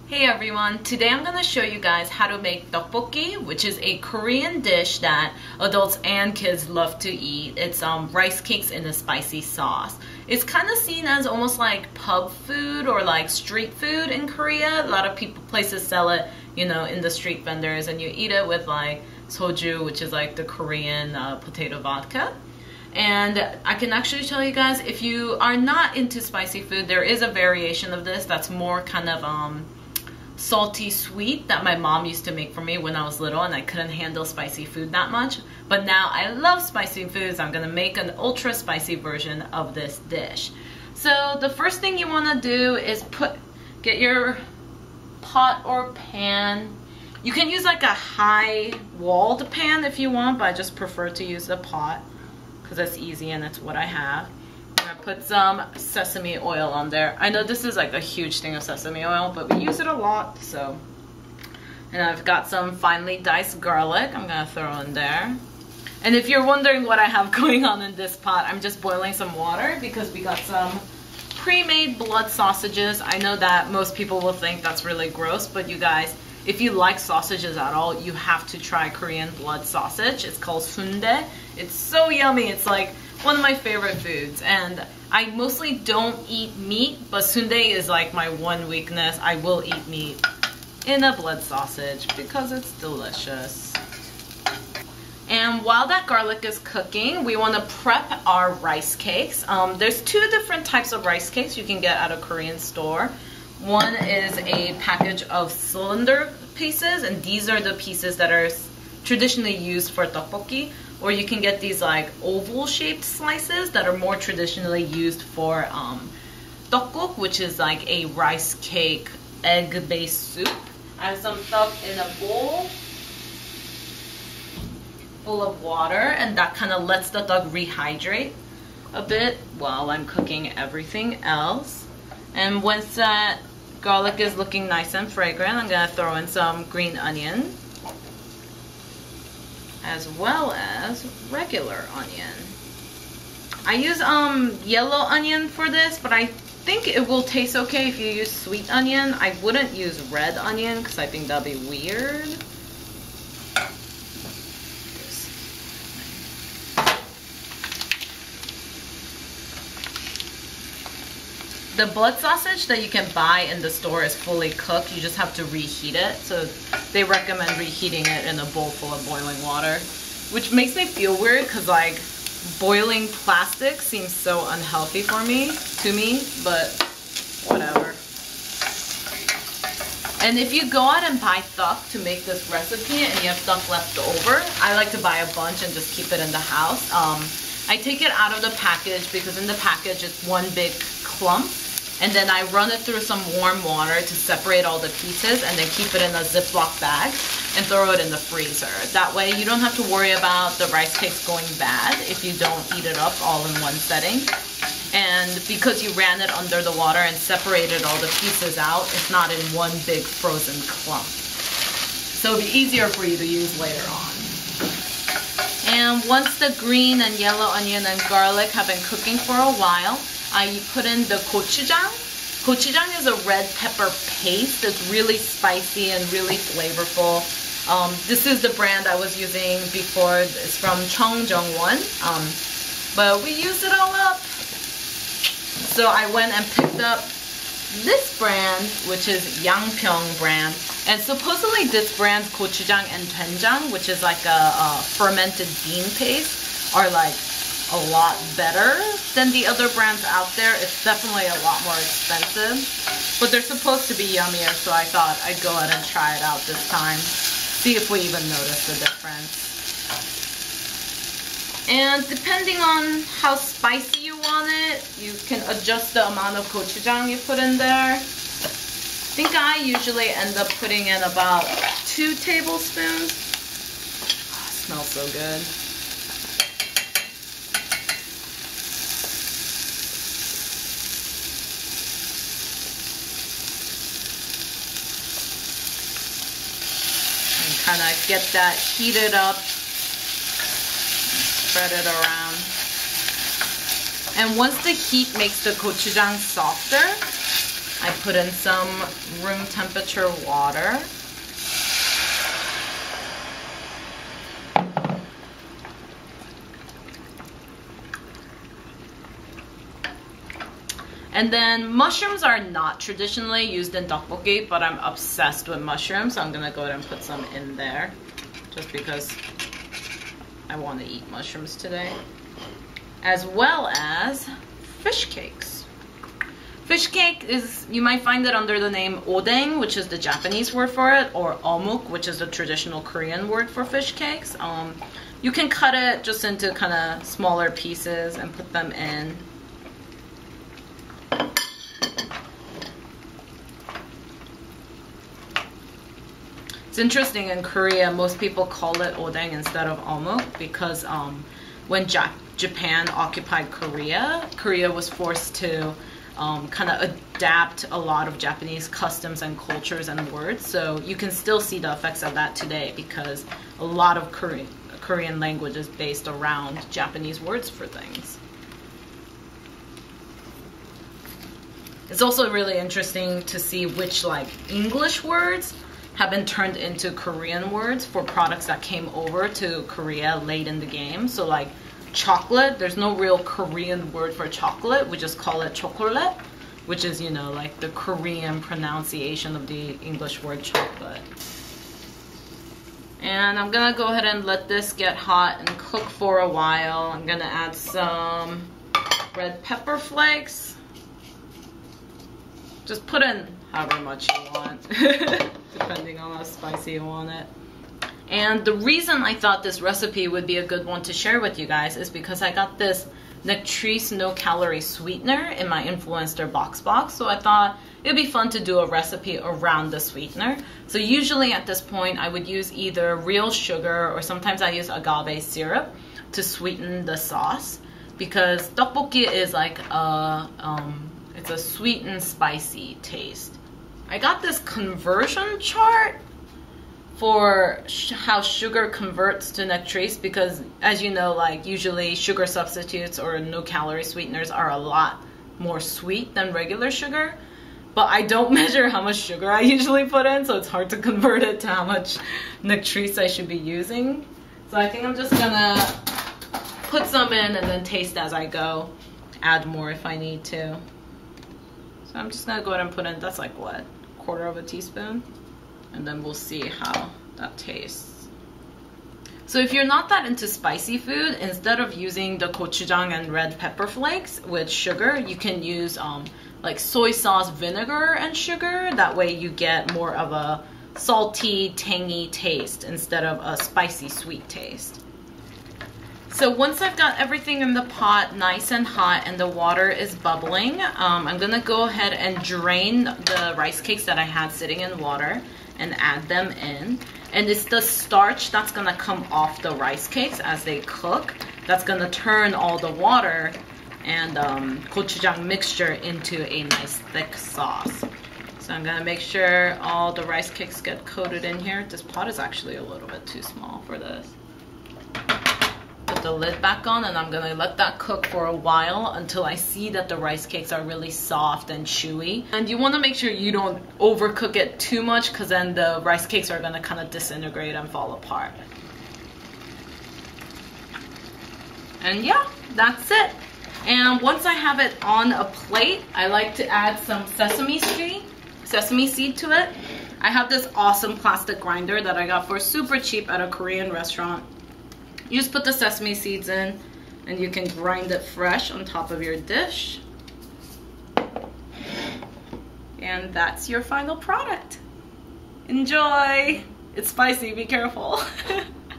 Hey everyone, today I'm going to show you guys how to make Ddukbokgi, which is a Korean dish that adults and kids love to eat. It's rice cakes in a spicy sauce. It's kind of seen as almost like pub food or like street food in Korea. A lot of places sell it, you know, in the street vendors, and you eat it with like soju, which is like the Korean potato vodka. And I can actually tell you guys, if you are not into spicy food, there is a variation of this that's more kind of salty sweet that my mom used to make for me when I was little and I couldn't handle spicy food that much. But now I love spicy foods. I'm gonna make an ultra spicy version of this dish. So the first thing you want to do is get your pot or pan. You can use like a high walled pan if you want, but I just prefer to use the pot because that's easy and that's what I have. I'm gonna put some sesame oil on there. I know this is like a huge thing of sesame oil, but we use it a lot, so. And I've got some finely diced garlic I'm gonna throw in there. And if you're wondering what I have going on in this pot, I'm just boiling some water because we got some pre-made blood sausages. I know that most people will think that's really gross, but you guys, if you like sausages at all, you have to try Korean blood sausage. It's called sundae. It's so yummy. It's like one of my favorite foods, and I mostly don't eat meat, but sundae is like my one weakness. I will eat meat in a blood sausage because it's delicious. And while that garlic is cooking, we want to prep our rice cakes. There's two different types of rice cakes you can get at a Korean store. One is a package of cylinder pieces, and these are the pieces that are traditionally used for tteokbokki. Or you can get these like oval shaped slices that are more traditionally used for ddukbokgi, which is like a rice cake egg based soup. I have some stuff in a bowl full of water, and that kind of lets the duck rehydrate a bit while I'm cooking everything else. And once that garlic is looking nice and fragrant, I'm gonna throw in some green onion as well as regular onion. I use yellow onion for this, but I think it will taste okay if you use sweet onion. I wouldn't use red onion because I think that'd be weird. The blood sausage that you can buy in the store is fully cooked. You just have to reheat it. So they recommend reheating it in a bowl full of boiling water, which makes me feel weird because like boiling plastic seems so unhealthy to me, but whatever. And if you go out and buy duck to make this recipe and you have duck left over, I like to buy a bunch and just keep it in the house. I take it out of the package because in the package it's one big clump. And then I run it through some warm water to separate all the pieces and then keep it in a Ziploc bag and throw it in the freezer. That way you don't have to worry about the rice cakes going bad if you don't eat it up all in one setting. And because you ran it under the water and separated all the pieces out, it's not in one big frozen clump. So it'll be easier for you to use later on. And once the green and yellow onion and garlic have been cooking for a while, I put in the gochujang. Gochujang is a red pepper paste that's really spicy and really flavorful. This is the brand I was using before. It's from Cheongjongwon. But we used it all up. So I went and picked up this brand, which is Yangpyeong brand. And supposedly this brand's gochujang and doenjang, which is like a fermented bean paste, are like a lot better than the other brands out there. It's definitely a lot more expensive, but they're supposed to be yummier, so I thought I'd go ahead and try it out this time. See if we even notice the difference. And depending on how spicy you want it, you can adjust the amount of gochujang you put in there. I think I usually end up putting in about 2 tablespoons. Oh, it smells so good. Kind of get that heated up, spread it around. And once the heat makes the gochujang softer, I put in some room temperature water. And then mushrooms are not traditionally used in tteokbokki, but I'm obsessed with mushrooms, so I'm gonna go ahead and put some in there just because I want to eat mushrooms today. As well as fish cakes. Fish cake is, you might find it under the name odeng, which is the Japanese word for it, or omuk, which is the traditional Korean word for fish cakes. You can cut it just into kind of smaller pieces and put them in. It's interesting, in Korea, most people call it odeng instead of omuk because when Japan occupied Korea, Korea was forced to kind of adapt a lot of Japanese customs and cultures and words. So you can still see the effects of that today because a lot of Korean language is based around Japanese words for things. It's also really interesting to see which like English words have been turned into Korean words for products that came over to Korea late in the game. So like chocolate, there's no real Korean word for chocolate. We just call it chocolate, which is, you know, like the Korean pronunciation of the English word chocolate. And I'm gonna go ahead and let this get hot and cook for a while. I'm gonna add some red pepper flakes. Just put in however much you want, depending on how spicy you want it. And the reason I thought this recipe would be a good one to share with you guys is because I got this Nectresse no-calorie sweetener in my Influenster voxbox. So I thought it'd be fun to do a recipe around the sweetener. So usually at this point I would use either real sugar or sometimes I use agave syrup to sweeten the sauce, because tteokbokki is like it's a sweet and spicy taste. I got this conversion chart for how sugar converts to Nectresse because, as you know, like usually sugar substitutes or no-calorie sweeteners are a lot more sweet than regular sugar. But I don't measure how much sugar I usually put in, so it's hard to convert it to how much Nectresse I should be using. So I think I'm just gonna put some in and then taste as I go. Add more if I need to. So I'm just gonna go ahead and put in, that's like what, 1/4 teaspoon? And then we'll see how that tastes. So if you're not that into spicy food, instead of using the gochujang and red pepper flakes with sugar, you can use like soy sauce, vinegar, and sugar. That way you get more of a salty, tangy taste instead of a spicy, sweet taste. So once I've got everything in the pot nice and hot and the water is bubbling, I'm gonna go ahead and drain the rice cakes that I had sitting in water and add them in. And it's the starch that's gonna come off the rice cakes as they cook that's gonna turn all the water and gochujang mixture into a nice thick sauce. So I'm gonna make sure all the rice cakes get coated in here. This pot is actually a little bit too small for this. Put the lid back on and I'm gonna let that cook for a while until I see that the rice cakes are really soft and chewy. And you wanna make sure you don't overcook it too much because then the rice cakes are gonna kind of disintegrate and fall apart. And yeah, that's it. And once I have it on a plate, I like to add some sesame seed to it. I have this awesome plastic grinder that I got for super cheap at a Korean restaurant. You just put the sesame seeds in and you can grind it fresh on top of your dish. And that's your final product. Enjoy! It's spicy, be careful.